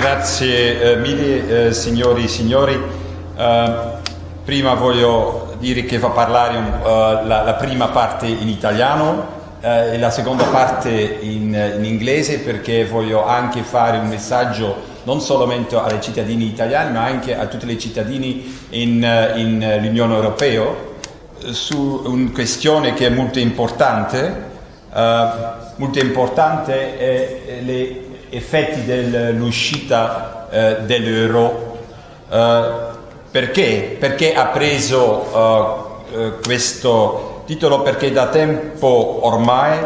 Grazie mille signori e signori. Prima voglio dire che va a parlare la prima parte in italiano e la seconda parte in inglese, perché voglio anche fare un messaggio non solamente ai cittadini italiani ma anche a tutti i cittadini in l'Unione Europea su una questione che è molto importante. Molto importante è gli effetti dell'uscita dell'euro. Perché? Perché ha preso questo titolo? Perché da tempo ormai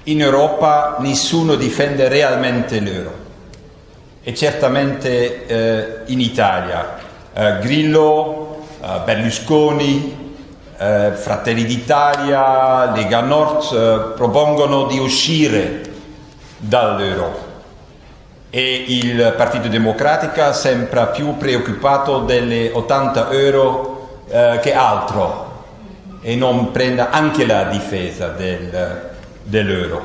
in Europa nessuno difende realmente l'euro, e certamente in Italia Grillo, Berlusconi, Fratelli d'Italia, Lega Nord propongono di uscire dall'euro, e il Partito Democratico sembra più preoccupato delle 80 euro che altro, e non prenda anche la difesa dell'euro.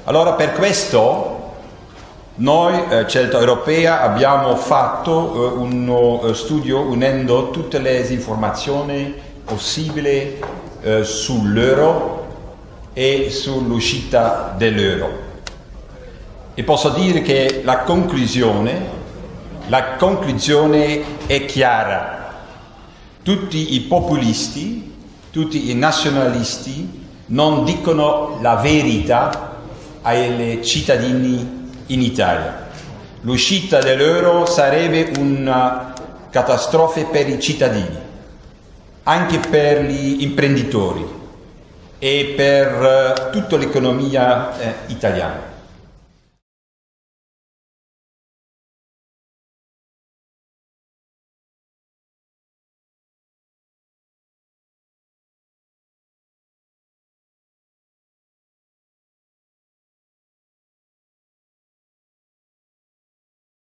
Allora, per questo noi, Scelta Europea, abbiamo fatto uno studio unendo tutte le informazioni possibili sull'euro e sull'uscita dell'euro. E posso dire che la conclusione è chiara. Tutti i populisti, tutti i nazionalisti non dicono la verità ai cittadini in Italia. L'uscita dell'euro sarebbe una catastrofe per i cittadini, anche per gli imprenditori e per tutta l'economia italiana.